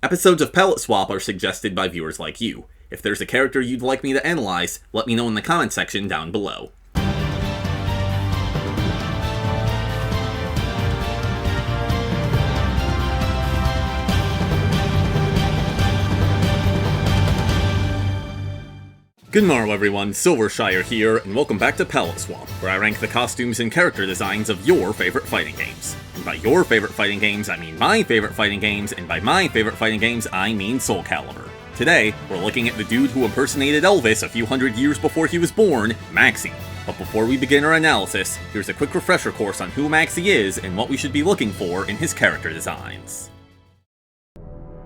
Episodes of Palette Swap are suggested by viewers like you. If there's a character you'd like me to analyze, let me know in the comment section down below. Good morrow everyone, Silvershire here, and welcome back to Palette Swap, where I rank the costumes and character designs of your favorite fighting games. And by your favorite fighting games, I mean my favorite fighting games, and by my favorite fighting games, I mean Soulcalibur. Today, we're looking at the dude who impersonated Elvis a few hundred years before he was born, Maxi. But before we begin our analysis, here's a quick refresher course on who Maxi is and what we should be looking for in his character designs.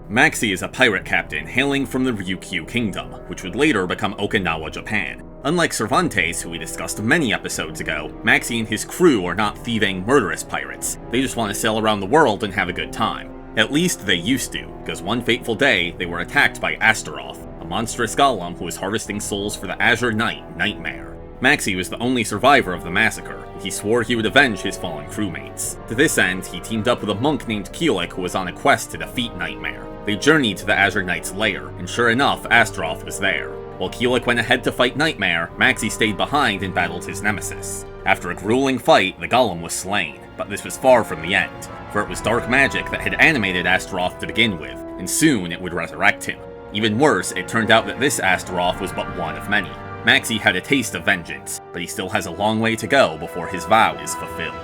Maxi is a pirate captain hailing from the Ryukyu Kingdom, which would later become Okinawa, Japan. Unlike Cervantes, who we discussed many episodes ago, Maxi and his crew are not thieving, murderous pirates. They just want to sail around the world and have a good time. At least they used to, because one fateful day, they were attacked by Astaroth, a monstrous golem who was harvesting souls for the Azure Knight, Nightmare. Maxi was the only survivor of the massacre, and he swore he would avenge his fallen crewmates. To this end, he teamed up with a monk named Keelik who was on a quest to defeat Nightmare. They journeyed to the Azure Knight's lair, and sure enough, Astaroth was there. While Keelik went ahead to fight Nightmare, Maxi stayed behind and battled his nemesis. After a grueling fight, the golem was slain, but this was far from the end, for it was dark magic that had animated Astaroth to begin with, and soon it would resurrect him. Even worse, it turned out that this Astaroth was but one of many. Maxi had a taste of vengeance, but he still has a long way to go before his vow is fulfilled.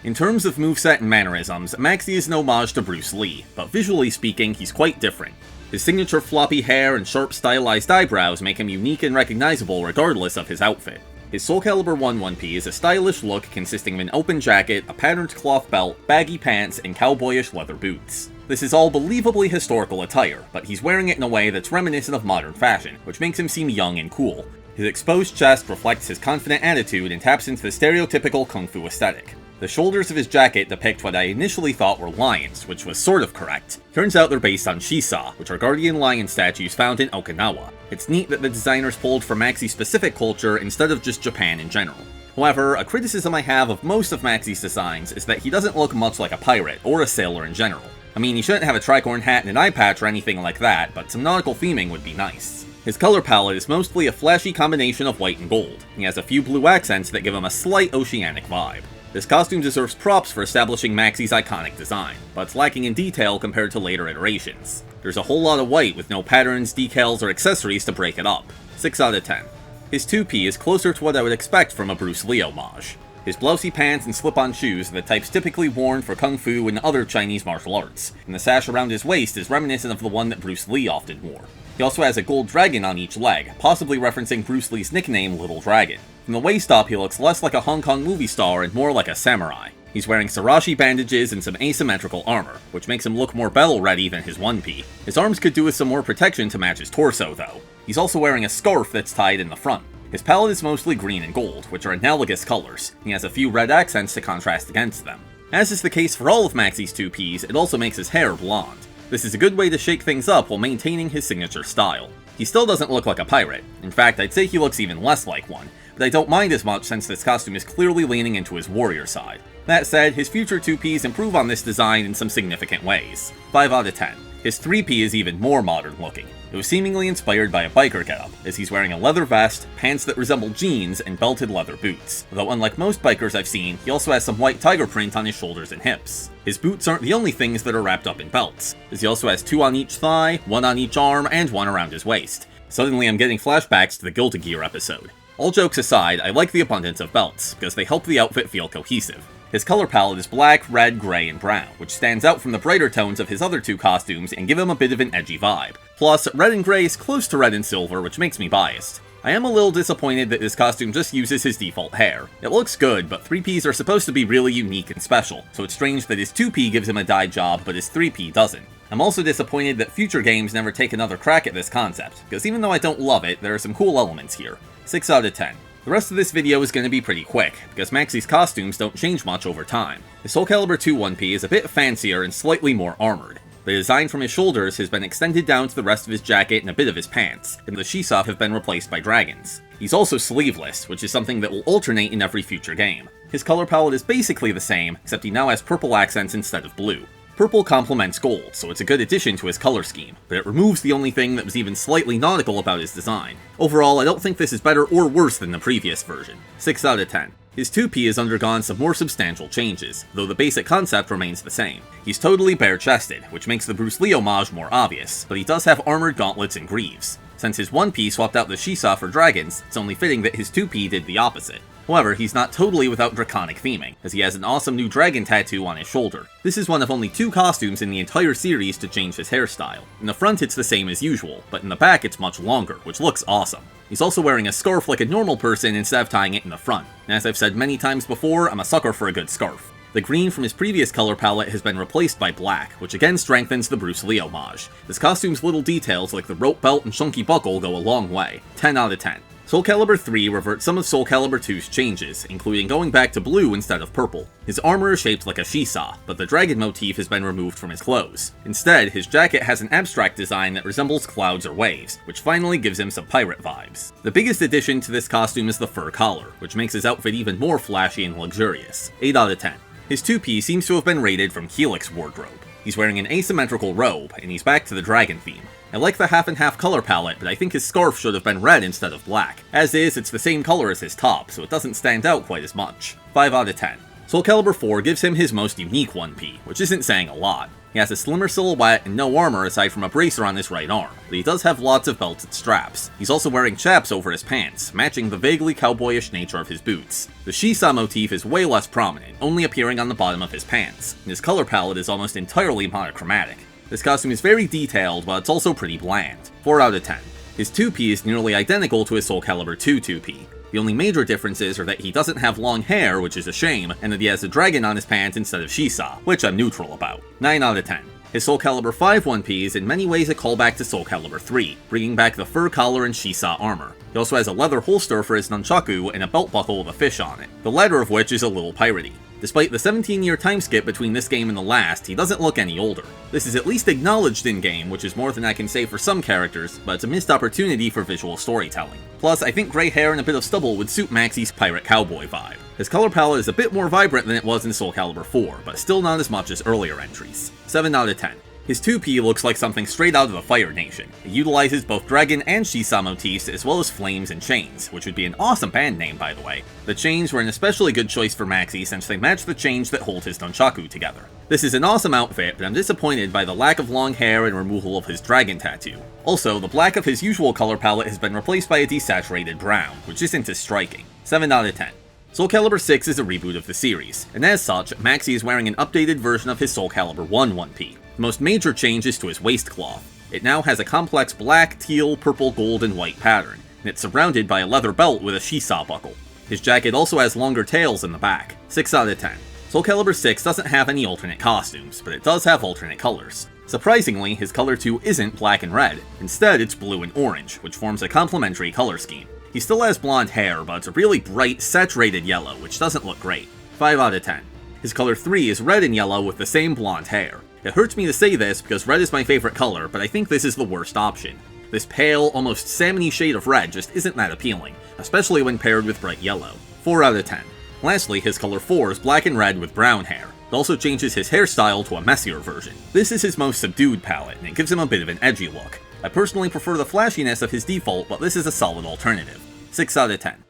In terms of moveset and mannerisms, Maxi is an homage to Bruce Lee, but visually speaking, he's quite different. His signature floppy hair and sharp stylized eyebrows make him unique and recognizable regardless of his outfit. His Soulcalibur I 1P is a stylish look consisting of an open jacket, a patterned cloth belt, baggy pants, and cowboyish leather boots. This is all believably historical attire, but he's wearing it in a way that's reminiscent of modern fashion, which makes him seem young and cool. His exposed chest reflects his confident attitude and taps into the stereotypical kung fu aesthetic. The shoulders of his jacket depict what I initially thought were lions, which was sort of correct. Turns out they're based on shisa, which are guardian lion statues found in Okinawa. It's neat that the designers pulled from Maxi's specific culture instead of just Japan in general. However, a criticism I have of most of Maxi's designs is that he doesn't look much like a pirate, or a sailor in general. I mean, he shouldn't have a tricorn hat and an eye patch or anything like that, but some nautical theming would be nice. His color palette is mostly a flashy combination of white and gold. He has a few blue accents that give him a slight oceanic vibe. This costume deserves props for establishing Maxi's iconic design, but it's lacking in detail compared to later iterations. There's a whole lot of white with no patterns, decals, or accessories to break it up. 6 out of 10. His 2P is closer to what I would expect from a Bruce Lee homage. His blousey pants and slip-on shoes are the types typically worn for kung fu and other Chinese martial arts, and the sash around his waist is reminiscent of the one that Bruce Lee often wore. He also has a gold dragon on each leg, possibly referencing Bruce Lee's nickname Little Dragon. From the waist up, he looks less like a Hong Kong movie star and more like a samurai. He's wearing Sarashi bandages and some asymmetrical armor, which makes him look more battle-ready than his 1P. His arms could do with some more protection to match his torso, though. He's also wearing a scarf that's tied in the front. His palette is mostly green and gold, which are analogous colors. He has a few red accents to contrast against them. As is the case for all of Maxi's 2Ps, it also makes his hair blonde. This is a good way to shake things up while maintaining his signature style. He still doesn't look like a pirate. In fact, I'd say he looks even less like one, but I don't mind as much since this costume is clearly leaning into his warrior side. That said, his future 2Ps improve on this design in some significant ways. 5 out of 10. His 3P is even more modern looking. It was seemingly inspired by a biker getup, as he's wearing a leather vest, pants that resemble jeans, and belted leather boots. Though unlike most bikers I've seen, he also has some white tiger print on his shoulders and hips. His boots aren't the only things that are wrapped up in belts, as he also has 2 on each thigh, 1 on each arm, and 1 around his waist. Suddenly I'm getting flashbacks to the Guilty Gear episode. All jokes aside, I like the abundance of belts, because they help the outfit feel cohesive. His color palette is black, red, gray, and brown, which stands out from the brighter tones of his other 2 costumes and give him a bit of an edgy vibe. Plus, red and gray is close to red and silver, which makes me biased. I am a little disappointed that this costume just uses his default hair. It looks good, but 3Ps are supposed to be really unique and special, so it's strange that his 2P gives him a dye job, but his 3P doesn't. I'm also disappointed that future games never take another crack at this concept, because even though I don't love it, there are some cool elements here. 6 out of 10. The rest of this video is going to be pretty quick, because Maxi's costumes don't change much over time. His Soulcalibur II 1P is a bit fancier and slightly more armored. The design from his shoulders has been extended down to the rest of his jacket and a bit of his pants, and the shisa have been replaced by dragons. He's also sleeveless, which is something that will alternate in every future game. His color palette is basically the same, except he now has purple accents instead of blue. Purple complements gold, so it's a good addition to his color scheme, but it removes the only thing that was even slightly nautical about his design. Overall, I don't think this is better or worse than the previous version. 6 out of 10. His 2P has undergone some more substantial changes, though the basic concept remains the same. He's totally bare-chested, which makes the Bruce Lee homage more obvious, but he does have armored gauntlets and greaves. Since his 1P swapped out the Shisa for dragons, it's only fitting that his 2P did the opposite. However, he's not totally without draconic theming, as he has an awesome new dragon tattoo on his shoulder. This is one of only 2 costumes in the entire series to change his hairstyle. In the front it's the same as usual, but in the back it's much longer, which looks awesome. He's also wearing a scarf like a normal person instead of tying it in the front, and as I've said many times before, I'm a sucker for a good scarf. The green from his previous color palette has been replaced by black, which again strengthens the Bruce Lee homage. This costume's little details like the rope belt and chunky buckle go a long way. 10 out of 10. Soulcalibur III reverts some of Soulcalibur II's changes, including going back to blue instead of purple. His armor is shaped like a Shisa, but the dragon motif has been removed from his clothes. Instead, his jacket has an abstract design that resembles clouds or waves, which finally gives him some pirate vibes. The biggest addition to this costume is the fur collar, which makes his outfit even more flashy and luxurious. 8 out of 10. His 2P seems to have been raided from Helix's wardrobe. He's wearing an asymmetrical robe, and he's back to the dragon theme. I like the half-and-half color palette, but I think his scarf should have been red instead of black. As is, it's the same color as his top, so it doesn't stand out quite as much. 5 out of 10. Soulcalibur IV gives him his most unique 1P, which isn't saying a lot. He has a slimmer silhouette and no armor aside from a bracer on his right arm, but he does have lots of belted straps. He's also wearing chaps over his pants, matching the vaguely cowboyish nature of his boots. The Shisa motif is way less prominent, only appearing on the bottom of his pants, and his color palette is almost entirely monochromatic. This costume is very detailed, but it's also pretty bland. 4 out of 10. His 2P is nearly identical to his Soulcalibur II 2P. The only major differences are that he doesn't have long hair, which is a shame, and that he has a dragon on his pants instead of Shisa, which I'm neutral about. 9 out of 10. His Soulcalibur V 1P is in many ways a callback to Soulcalibur III, bringing back the fur collar and Shisa armor. He also has a leather holster for his nunchaku and a belt buckle with a fish on it, the latter of which is a little piratey. Despite the 17-year time skip between this game and the last, he doesn't look any older. This is at least acknowledged in-game, which is more than I can say for some characters, but it's a missed opportunity for visual storytelling. Plus, I think grey hair and a bit of stubble would suit Maxi's pirate cowboy vibe. His color palette is a bit more vibrant than it was in Soulcalibur IV, but still not as much as earlier entries. 7 out of 10. His 2P looks like something straight out of the Fire Nation. It utilizes both dragon and Shisa motifs as well as flames and chains, which would be an awesome band name by the way. The chains were an especially good choice for Maxi since they match the chains that hold his nunchaku together. This is an awesome outfit, but I'm disappointed by the lack of long hair and removal of his dragon tattoo. Also, the black of his usual color palette has been replaced by a desaturated brown, which isn't as striking. 7 out of 10. Soulcalibur VI is a reboot of the series, and as such, Maxi is wearing an updated version of his Soulcalibur I 1P. The most major change is to his waistcloth. It now has a complex black, teal, purple, gold, and white pattern, and it's surrounded by a leather belt with a Shisa buckle. His jacket also has longer tails in the back. 6 out of 10. Soulcalibur VI doesn't have any alternate costumes, but it does have alternate colors. Surprisingly, his color 2 isn't black and red. Instead, it's blue and orange, which forms a complementary color scheme. He still has blonde hair, but it's a really bright, saturated yellow, which doesn't look great. 5 out of 10. His color 3 is red and yellow with the same blonde hair. It hurts me to say this because red is my favorite color, but I think this is the worst option. This pale, almost salmony shade of red just isn't that appealing, especially when paired with bright yellow. 4 out of 10. Lastly, his color 4 is black and red with brown hair. It also changes his hairstyle to a messier version. This is his most subdued palette, and it gives him a bit of an edgy look. I personally prefer the flashiness of his default, but this is a solid alternative. 6 out of 10.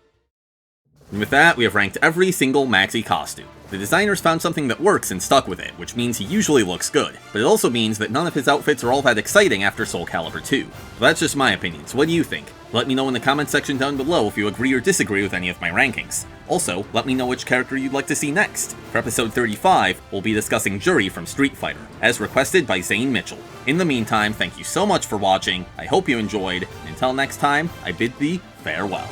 And with that, we have ranked every single Maxi costume. The designers found something that works and stuck with it, which means he usually looks good, but it also means that none of his outfits are all that exciting after Soulcalibur II. But that's just my opinion, so what do you think? Let me know in the comment section down below if you agree or disagree with any of my rankings. Also, let me know which character you'd like to see next. For episode 35, we'll be discussing Jury from Street Fighter, as requested by Zane Mitchell. In the meantime, thank you so much for watching, I hope you enjoyed, and until next time, I bid thee farewell.